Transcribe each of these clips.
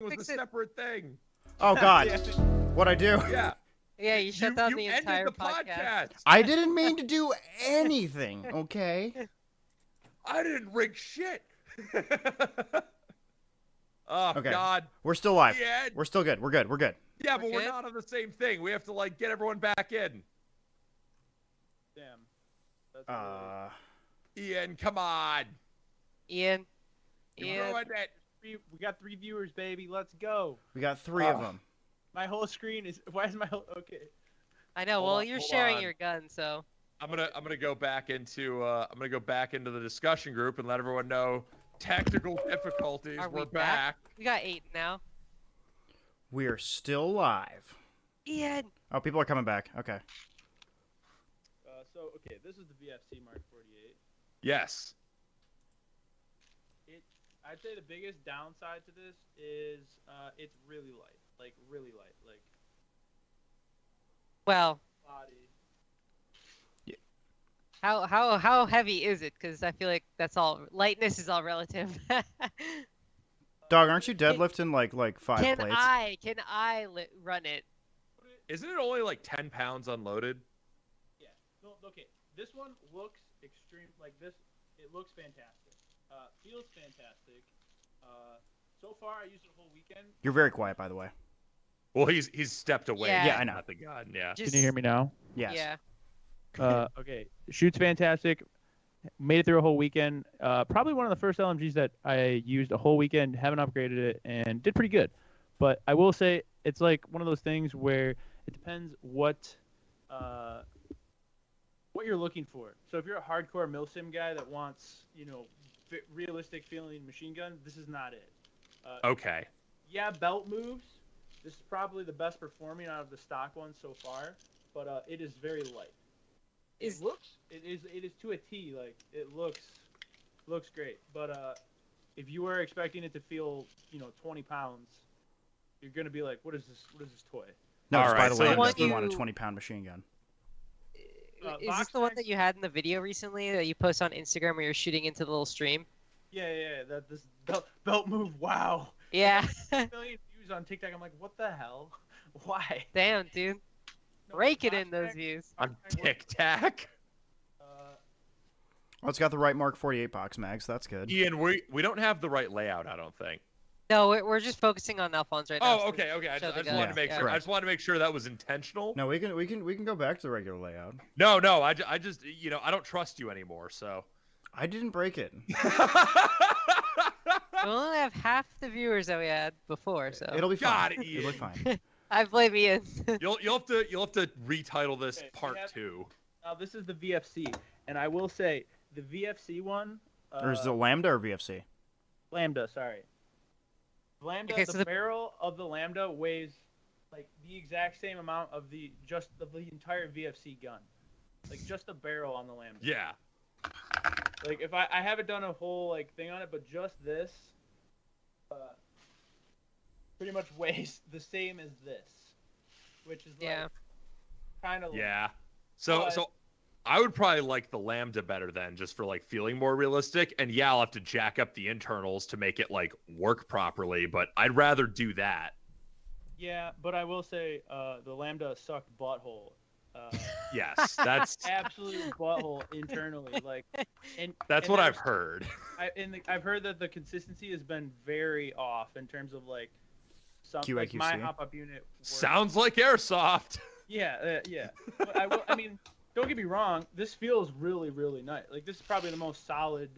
was a separate thing. Oh God, what'd I do? Yeah. Yeah, you shut down the ended entire the podcast. I didn't mean to do anything. Okay. I didn't rig shit. Oh Okay. God. We're still live. Yeah. We're still good. We're good. We're good. Yeah, but we're not on the same thing. We have to like get everyone back in. Damn. Ian, come on. Ian. You ruined it. We got 3 viewers, baby. Let's go. We got 3 of them. My whole screen is. Why is my whole? Okay. I know. Well, you're sharing your gun, so. I'm gonna go back into the discussion group and let everyone know technical difficulties. We're back. We got 8 now. We are still live. Ian. Oh, people are coming back. Okay. Okay, this is the VFC Mark 48. Yes. I'd say the biggest downside to this is it's really light. Like really light. Like. Well. Body. How heavy is it? Because I feel like that's all lightness is all relative. Dog, aren't you deadlifting like 5 plates? Can I run it? Isn't it only like 10 pounds unloaded? Yeah. No, okay. This one looks extreme. Like this, it looks fantastic. Feels fantastic. So far, I used it the whole weekend. You're very quiet, by the way. Well, he's stepped away. Yeah, I know. Not the gun. Yeah. Can you hear me now? Yes. Yeah. Okay. Shoots fantastic. Made it through a whole weekend. Probably one of the first LMGs that I used a whole weekend. Haven't upgraded it and did pretty good. But I will say it's like one of those things where it depends what you're looking for. So if you're a hardcore milsim guy that wants, realistic feeling machine gun, this is not it. Okay. Yeah, belt moves. This is probably the best performing out of the stock ones so far, but it is very light. It is to a T. Like it looks great. But if you were expecting it to feel 20 pounds, you're gonna be like, what is this toy? No, just by the way, so you want a 20-pound machine gun. Is this the one that you had in the video recently that you post on Instagram where you're shooting into the little stream? Yeah. This belt move. Wow. Yeah. Million views on TikTok. I'm like, what the hell? Why? Damn, dude. Rake it in those views. On TikTok. Well, it's got the right Mark 48 box mag, so that's good. Ian, we don't have the right layout, I don't think. No, we're just focusing on Alfonse right now. Oh, okay. I just wanted to make sure. Correct. I just wanted to make sure that was intentional. No, we can go back to the regular layout. No. I just I don't trust you anymore. So. I didn't break it. We only have half the viewers that we had before, so It'll be fine. God, It'll be fine. I blame Ian. You'll have to retitle this part 2. Now this is the VFC, and I will say the VFC one. Or is it Lambda or VFC? Lambda, sorry. Lambda, Okay, so the barrel of the Lambda weighs like the exact same amount of the entire VFC gun, like just the barrel on the Lambda. Yeah. Like if I haven't done a whole thing on it, but just this, pretty much weighs the same as this, which is kind of So I would probably like the Lambda better then, just for feeling more realistic. And yeah, I'll have to jack up the internals to make it work properly, but I'd rather do that. Yeah, but I will say the Lambda sucked butthole. Yes, that's absolute butthole internally. That's what I've heard. I've heard that the consistency has been very off in terms of some QAQC. my hop-up unit. Sounds like Airsoft. Yeah. But I mean, don't get me wrong. This feels really, really nice. This is probably the most solid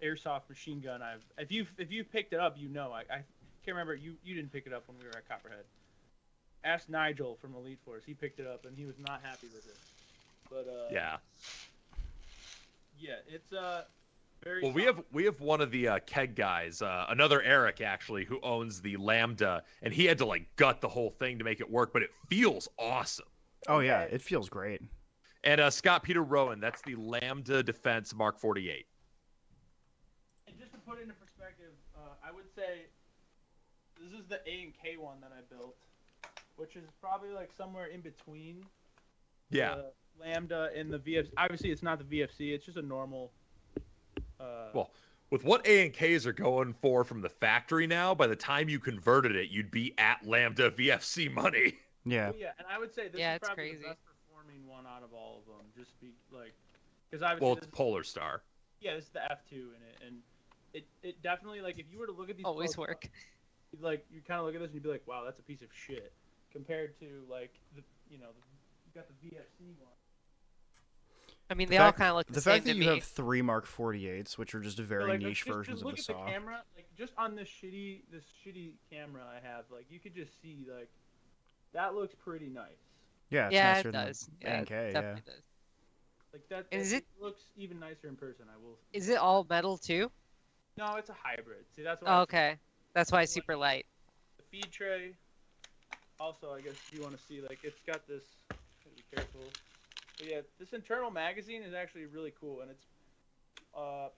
Airsoft machine gun If you picked it up, I can't remember. You didn't pick it up when we were at Copperhead. Ask Nigel from Elite Force. He picked it up and he was not happy with it. But yeah, it's very. Well, we have one of the keg guys, another Eric actually, who owns the Lambda, and he had to gut the whole thing to make it work, but it feels awesome. Oh yeah, it feels great. And Scott Peter Rowan, that's the Lambda Defense Mark 48. And just to put it into perspective, I would say this is the A and K one that I built, which is probably somewhere in between. Yeah. The Lambda and the VFC. Obviously, it's not the VFC. It's just a normal. Well, with what A and Ks are going for from the factory now, by the time you converted it, you'd be at Lambda VFC money. Yeah. Well, yeah, and I would say this is Yeah, it's probably crazy. the best performing one out of all of them. Just be like, because obviously Well, this it's is, Polar Star. yeah, this is the F2 in it, and it definitely, like, if you were to look at these Always photos, work. like, you kind of look at this and you'd be like, wow, that's a piece of shit, compared to like you got the VFC one. I mean, they all kind of look the same fact that to you me. have 3 Mark 48s, which are just very Like, niche just versions of look a at saw. the camera, like just on this shitty camera I have, like you could just see like that looks pretty nice. Yeah, it's Yeah, nicer it than does. the Yeah, A&K, it definitely does. Like that. And is it looks even nicer in person. I will. Is it all metal too? No, it's a hybrid. See, that's why. Oh, okay. That's why it's super light. The feed tray. Also, I guess you want to see, like, it's got this. Gotta be careful. But yeah, this internal magazine is actually really cool, and it's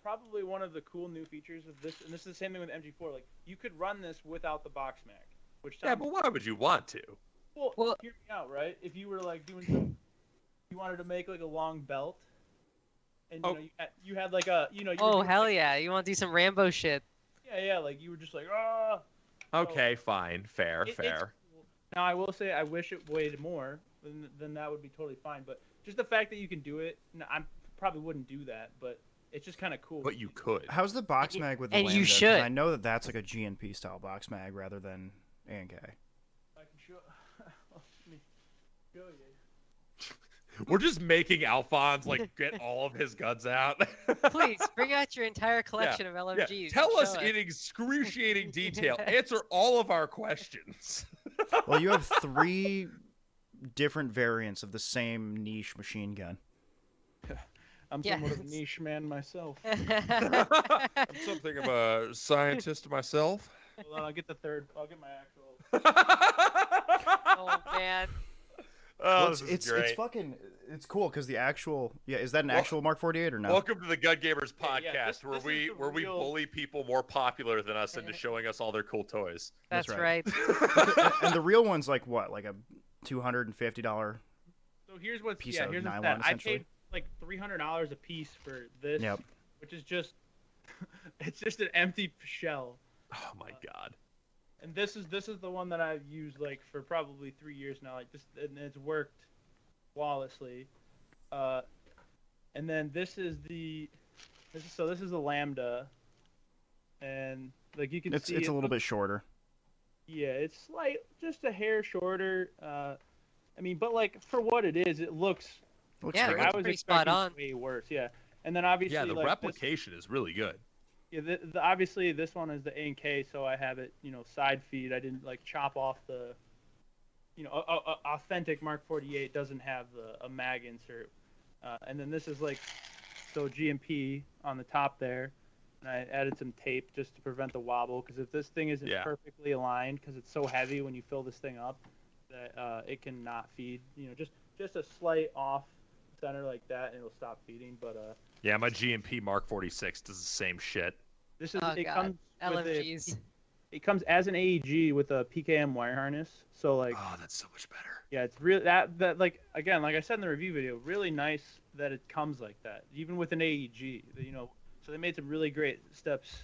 probably one of the cool new features of this. And this is the same thing with MG4. Like, you could run this without the box mag, which sounds. Yeah, but why would you want to? Well, hear me out, right? If you were like doing some, you wanted to make like a long belt, and you had like a, you Oh, were doing, hell like, yeah. You want to do some Rambo shit. yeah, like you were just like, ah. Okay, fine, fair. It's cool. Now I will say I wish it weighed more, then that would be totally fine. But just the fact that you can do it, I probably wouldn't do that, but it's just kind of cool. But you could. How's the box mag with the And Lambda? you 'Cause should. I know that that's like a GNP style box mag rather than A&K. I can show. Let me show you. We're just making Alphonse like get all of his guns out. Please, bring out your entire collection of LMGs. Yeah. and Tell show us in excruciating detail. Answer all of our questions. Well, you have 3 different variants of the same niche machine gun. I'm somewhat of a niche man myself. I'm something of a scientist myself. Hold on, I'll get the third. I'll get my actual. Oh, man. Oh, Well, this is great. it's fucking it's cool because the actual is that an actual Mark 48 or no? Welcome to the GunGamers podcast, Yeah, this where is we the we real- bully people more popular than us into showing us all their cool toys. That's That's right. And the real one's like what, like a $250 So here's what's piece of here's what's nylon, that. I essentially. paid like $300 a piece for this, Yep. which is just it's just an empty shell. Oh my god. And this is the one that I've used like for probably 3 years now. Like this, and it's worked flawlessly. And then this is the Lambda, and like you can It's see a little bit shorter. Yeah, it's just a hair shorter. I mean, but like for what it is, it looks. Looks Yeah, great. it I looks was pretty spot expecting on. way worse. Yeah, and then obviously Yeah, the like, replication is really good. Obviously this one is the A&K, so I have it, side feed. I didn't like chop off the. Authentic Mark 48 doesn't have a mag insert, and then this is like, so GMP on the top there, and I added some tape just to prevent the wobble, because if this thing isn't perfectly aligned, because it's so heavy when you fill this thing up, that it can not feed. Just a slight off center like that, and it'll stop feeding. But Yeah, my GMP Mark 46 does the same shit. this is Oh, it God. comes with LMGs. it comes as an AEG with a PKM wire harness, so like. Oh, that's so much better. Yeah, it's really that like again, like I said in the review video, really nice that it comes like that, even with an AEG. So they made some really great steps,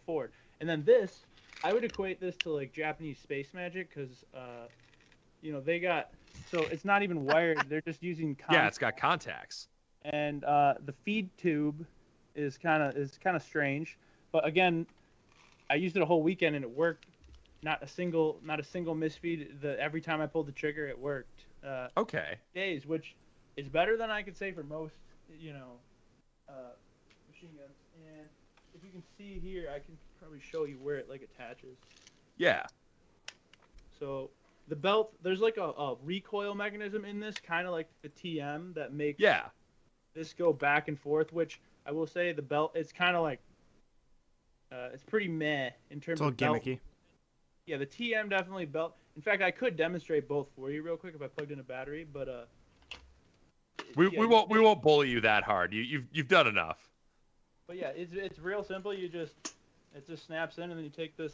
forward. And then this, I would equate this to like Japanese space magic, because, they got, so it's not even wired. They're just using. Yeah, it's got contacts. And the feed tube is kind of strange, but again, I used it a whole weekend and it worked. Not a single misfeed. Every time I pulled the trigger, it worked. Okay. Days, which is better than I could say for most, machine guns. And if you can see here, I can probably show you where it like attaches. Yeah. So the belt, there's like a recoil mechanism in this, kind of like the TM that makes this go back and forth. Which I will say, the belt, it's kind of like it's pretty meh in terms It's all of belt. gimmicky. Yeah, the TM definitely belt. In fact, I could demonstrate both for you real quick if I plugged in a battery, but We won't bully you that hard. You've done enough. But yeah, it's real simple. It just snaps in, and then you take this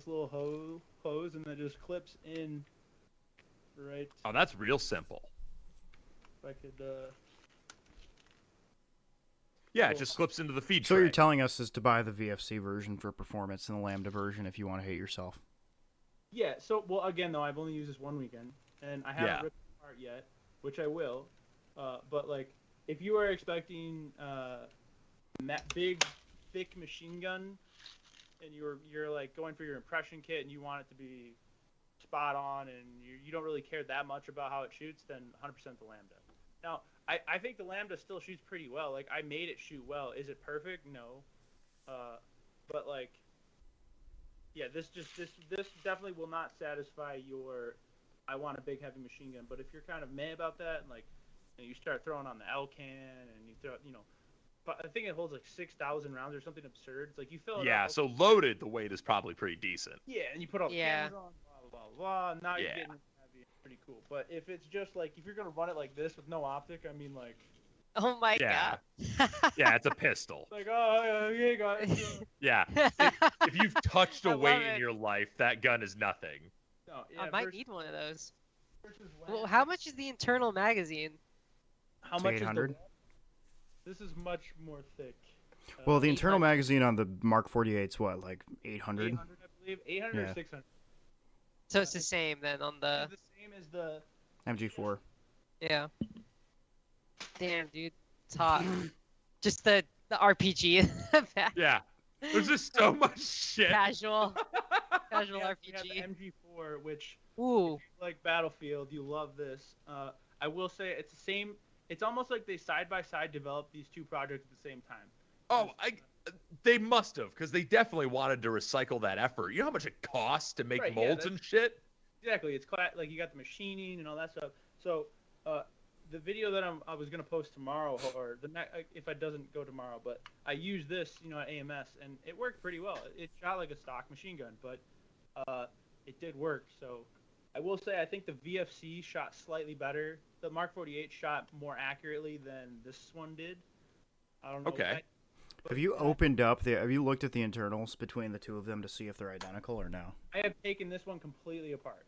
little hose, and then it just clips in. Right. Oh, that's real simple. If I could. Yeah, it just clips into the feed So tray. what you're telling us is to buy the VFC version for performance and the Lambda version if you want to hate yourself. Yeah. So, well, again, though, I've only used this one weekend, and I haven't ripped it apart yet, which I will. But like, if you are expecting big, thick machine gun, and you're like going for your impression kit, and you want it to be spot on, and you don't really care that much about how it shoots, then 100% the Lambda. Now, I think the Lambda still shoots pretty well. Like, I made it shoot well. Is it perfect? No. But like, yeah, this definitely will not satisfy your I want a big heavy machine gun. But if you're kind of meh about that, and like, you start throwing on the L-can, and you throw, but I think it holds like 6,000 rounds or something absurd. It's like you fill it up. So loaded, the weight is probably pretty decent. Yeah, and you put all the cameras on, blah blah blah. And now you're getting heavy, pretty cool. But if it's just like if you're gonna run it like this with no optic, I mean like. Oh my god. Yeah, it's a pistol. Like, oh yeah, guys. Yeah. If you've touched a weight in your life, that gun is nothing. No, yeah, I might need one of those. Well, how much is the internal magazine? How much 800? is this is much more thick. Well, the internal magazine on the Mark 48's what, like 800? 800, I believe. 800 or 600. So it's the same then on the. It's the same as the MG4. Yeah. Damn, dude, it's hot. Just the RPG. Yeah. There's just so much shit. Casual yeah, RPG. You have the MG4, which Ooh. if you like Battlefield, you love this. I will say it's the same. It's almost like they side by side developed these two projects at the same time. Oh, they must have, because they definitely wanted to recycle that effort. You know how much it costs to make molds and shit? Exactly. It's like you got the machining and all that stuff. So the video that I was gonna post tomorrow, or if it doesn't go tomorrow, but I used this, at AMS, and it worked pretty well. It shot like a stock machine gun, but it did work. So I will say I think the VFC shot slightly better. The Mark 48 shot more accurately than this one did. I don't know. Okay. Have you opened up have you looked at the internals between the two of them to see if they're identical or no? I have taken this one completely apart.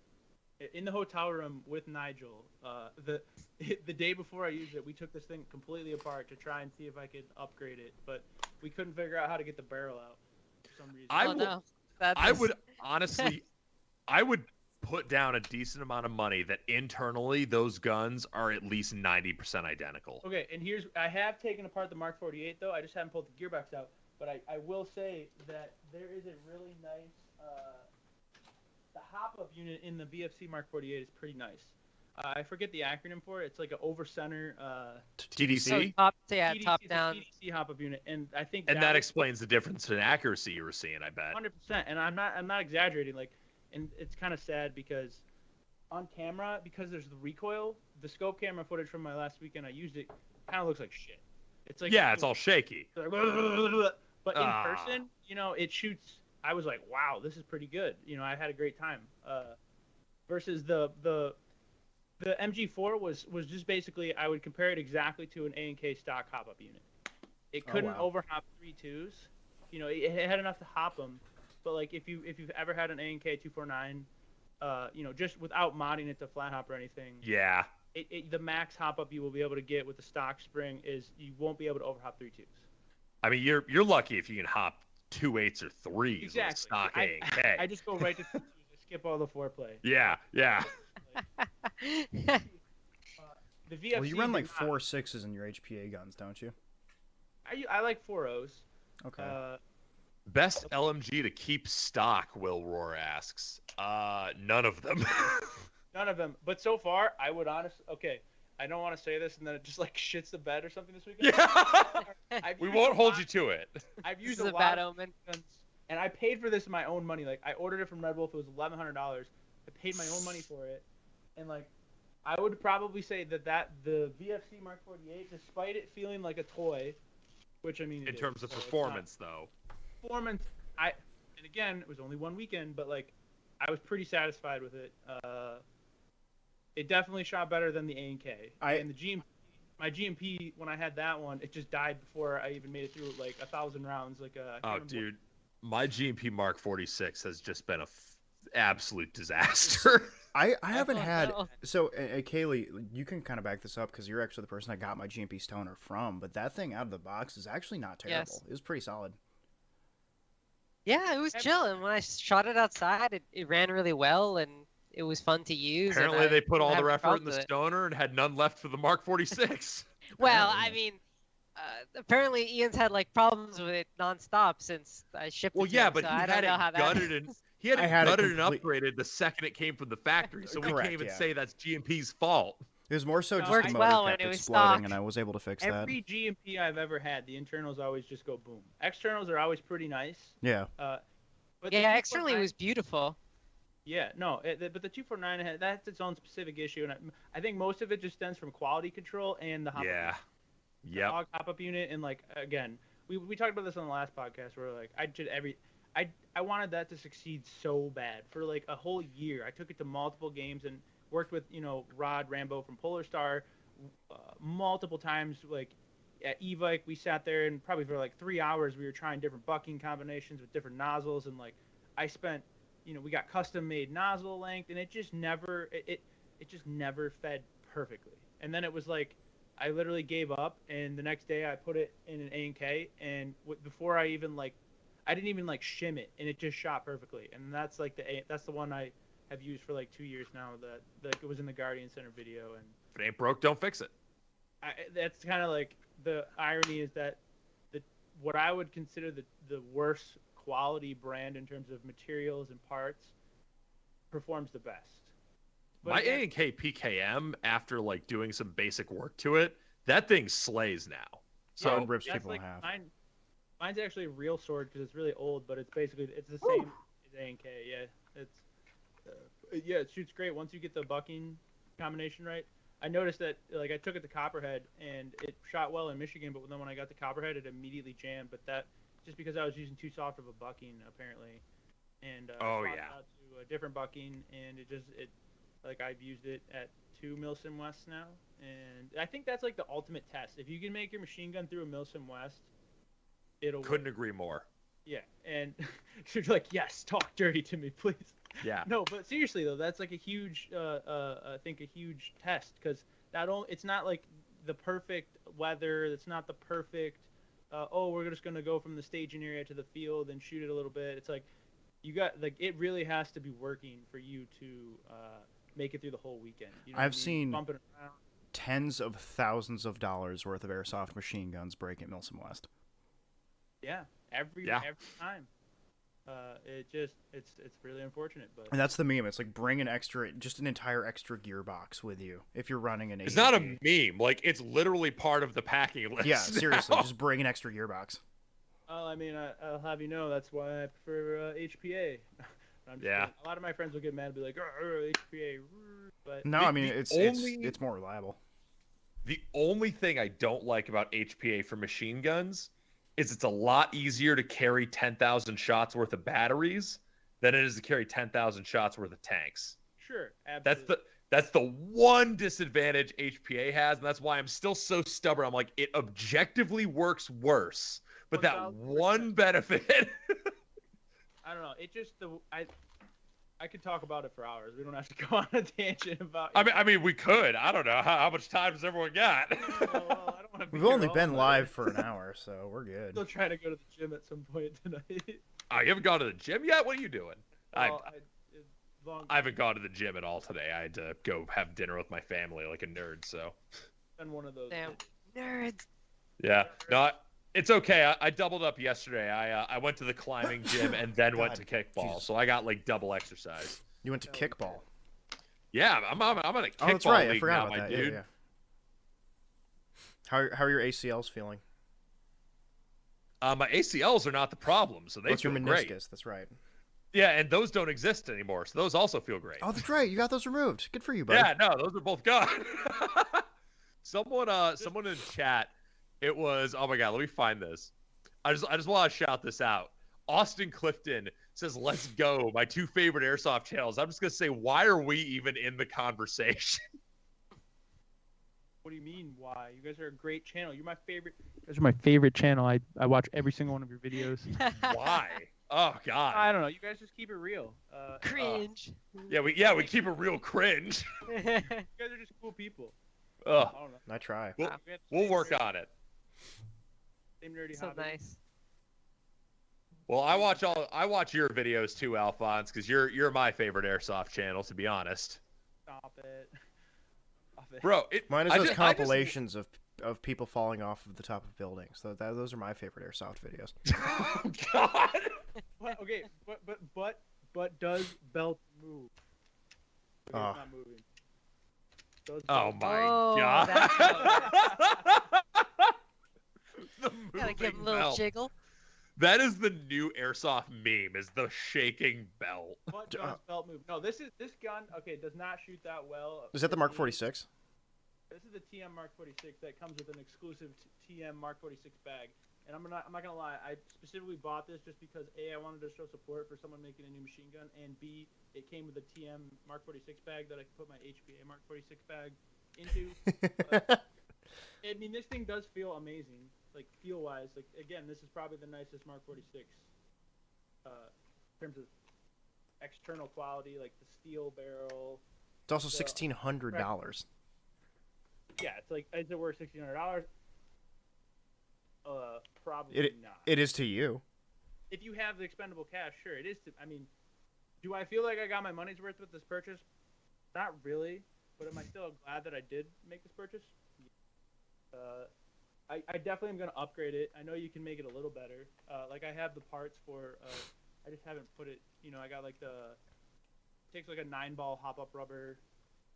In the hotel room with Nigel, the day before I used it, we took this thing completely apart to try and see if I could upgrade it, but we couldn't figure out how to get the barrel out for some reason. I would honestly, I would put down a decent amount of money that internally those guns are at least 90% identical. Okay, and I have taken apart the Mark 48 though. I just haven't pulled the gearbox out, but I will say that there is a really nice. The hop-up unit in the VFC Mark 48 is pretty nice. I forget the acronym for it. It's like an over-center... TDC? So TDC, top down. TDC hop-up unit, and I think that explains the difference in accuracy you were seeing, I bet. 100%, and I'm not exaggerating. Like, and it's kind of sad because on camera, because there's the recoil, the scope camera footage from my last weekend I used it kind of looks like shit. It's like it's all shaky. But in person, it shoots. I was like, wow, this is pretty good. I had a great time. Versus the MG4 was just basically, I would compare it exactly to an A&K stock hop-up unit. It couldn't overhop 3.2s. It had enough to hop them. But like if you've ever had an A&K 249, just without modding it to flat hop or anything. Yeah. The max hop-up you will be able to get with the stock spring is you won't be able to overhop 3.2s. I mean, you're lucky if you can hop 2.8s or 3s exactly. with stock A&K. I just go right to 2.2s. I skip all the foreplay. Yeah. The VFC. Well, you run like 4.6s in your HPA guns, don't you? I like 4.0s. Okay. Best LMG to keep stock, Will Roar asks. None of them. None of them. But so far, I would honestly... Okay, I don't want to say this and then it just like shits the bed or something this weekend. Yeah. We won't hold you to it. I've used a lot bad of omen. guns, and I paid for this in my own money. Like, I ordered it from Red Wolf. It was $1,100. I paid my own money for it. And like, I would probably say that the VFC Mark 48, despite it feeling like a toy, which I mean... In terms of performance, though. Performance, and again, it was only one weekend, but like, I was pretty satisfied with it. It definitely shot better than the A&K. And my GMP, when I had that one, it just died before I even made it through like 1,000 rounds. Like, dude, my GMP Mark 46 has just been absolute disaster. I haven't had no. so Kaylee, you can kind of back this up because you're actually the person I got my GMP Stoner from. But that thing out of the box is actually not terrible. Yes. It was pretty solid. Yeah, it was chill, and when I shot it outside, it ran really well, and it was fun to use. Apparently, they put all the their effort in the Stoner and had none left for the Mark 46. Well, I mean, apparently Ian's had like problems with it nonstop since I shipped it. Well, to yeah, him, but so he I don't had know it how that. gutted and he had I it had it gutted and complete- upgraded the second it came from the factory, so we Correct, can't even yeah. say that's GMP's fault. It was more so just worked the motor well when kept it was exploding, stock. and I was able to fix Every GMP I've ever had, the internals always just go boom. Externals are always pretty nice. that. Yeah. But Yeah, the externally it 249 was beautiful. Yeah, no, but the 249 that's its own specific issue, and I think most of it just stems from quality control and the hop-up Yeah. unit. The AUG hop-up unit, and like again, we talked about this on the last podcast where like I wanted that to succeed so bad for like a whole year. I took it to multiple games and worked with Rod Rambo from Polar Star multiple times. Like at Evike, we sat there and probably for like 3 hours we were trying different bucking combinations with different nozzles, and like I spent we got custom made nozzle length, and it just never it just never fed perfectly. And then it was like I literally gave up, and the next day I put it in an A&K, and before I even I didn't even shim it, and it just shot perfectly. And that's like that's the one I have used for like 2 years now. That it was in the Guardian Center video, and If it ain't broke, don't fix it. that's kind of like the irony is that what I would consider the worst quality brand in terms of materials and parts performs the best. But My again, A&K PKM, after like doing some basic work to it, that thing slays now. So So it rips that's people in half. mine's actually a real sword because it's really old, but it's the same as A&K. Yeah, it shoots great once you get the bucking combination right. I noticed that like I took it to Copperhead and it shot well in Michigan, but then when I got to Copperhead, it immediately jammed. But that just because I was using too soft of a bucking apparently, and Oh, swapped yeah. out to a different bucking, and it like I've used it at 2 Milsim West now, and I think that's like the ultimate test. If you can make your machine gun through a Milsim West, it'll couldn't work. agree more. Yeah, and you're like, yes, talk dirty to me, please. Yeah. No, but seriously though, that's like a huge, I think a huge test because it's not like the perfect weather. It's not the perfect. We're just gonna go from the staging area to the field and shoot it a little bit. It's like you got like it really has to be working for you to make it through the whole weekend. You know what I I've mean? seen Bumping around. Tens of thousands of dollars worth of airsoft machine guns break at Milsom West. Yeah, every time. It's really unfortunate, but And that's the meme. It's like bring an entire extra gearbox with you if you're running an. It's not a AEG. meme. Like, it's literally part of the packing list. Yeah, seriously, now. just bring an extra gearbox. well, I mean, I'll have you know that's why I prefer HPA. I'm just Yeah. kidding. A lot of my friends will get mad and be like, HPA, but No, The- I mean the it's only- it's more reliable. The only thing I don't like about HPA for machine guns is it's a lot easier to carry 10,000 shots worth of batteries than it is to carry 10,000 shots worth of tanks. sure, absolutely. That's the one disadvantage HPA has, and that's why I'm still so stubborn. I'm like, it objectively works worse, but that 1000%. one benefit. I don't know. It just I could talk about it for hours. We don't have to go on a tangent about. I mean, we could. I don't know how much time has everyone got. well, I don't want to. We've only been live for an hour, so we're good. Still trying to go to the gym at some point tonight. Oh, you haven't gone to the gym yet? What are you doing? Well, I haven't gone to the gym at all today. I had to go have dinner with my family like a nerd. So. been one of those. Damn. days. Nerds. Yeah. No, it's okay. I doubled up yesterday. I went to the climbing gym and then went to God, kickball, Jesus. so I got like double exercise. You went to kickball. Yeah, I'm on a kickball Oh, that's right. I league forgot now, about my that. dude. Yeah. How are your ACLs feeling? My ACLs are not the problem, so they What's feel your meniscus? great. That's right. Yeah, and those don't exist anymore, so those also feel great. Oh, that's right. You got those removed. Good for you, buddy. Yeah, no, those are both gone. Someone in chat, it was, oh my god, let me find this. I just want to shout this out. Austin Clifton says, "Let's go." My two favorite airsoft channels. I'm just gonna say, why are we even in the conversation? What do you mean? Why? You guys are a great channel. You're my favorite. You guys are my favorite channel. I watch every single one of your videos. Why? Oh God. I don't know. You guys just keep it real. Cringe. Yeah, we keep it real cringe. You guys are just cool people. Ugh. I don't know. I try. We'll, We have the we'll same work nerdy- on it. Same nerdy So hobby. nice. Well, I watch your videos too, Alphonse, because you're my favorite airsoft channel, to be honest. Stop it. Stop it. Bro, Mine is I those just- compilations of people falling off of the top of buildings. Those are my favorite airsoft videos. Oh God. But, okay, but does belt move? Okay, Oh. it's not moving. Does Oh belt my Oh, God. The Gotta give him a moving little belt. jiggle. That is the new airsoft meme, is the shaking belt. But does belt move? No, this gun. Okay, does not shoot that well. Is that the Mark 46? This is the TM Mark 46 that comes with an exclusive TM Mark 46 bag. And I'm not gonna lie, I specifically bought this just because A, I wanted to show support for someone making a new machine gun, and B, it came with a TM Mark 46 bag that I could put my HPA Mark 46 bag into. But, I mean, this thing does feel amazing, like feel-wise. Like again, this is probably the nicest Mark 46 in terms of external quality, like the steel barrel. It's also $1,600. Yeah, it's like, is it worth $1,600? Probably not. It is to you. If you have the expendable cash, sure, it is. I mean, do I feel like I got my money's worth with this purchase? Not really, but am I still glad that I did make this purchase? I definitely am gonna upgrade it. I know you can make it a little better. Like I have the parts for. I just haven't put it. You know, I got like takes like a 9-ball hop-up rubber.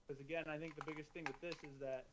Because again, I think the biggest thing with this is that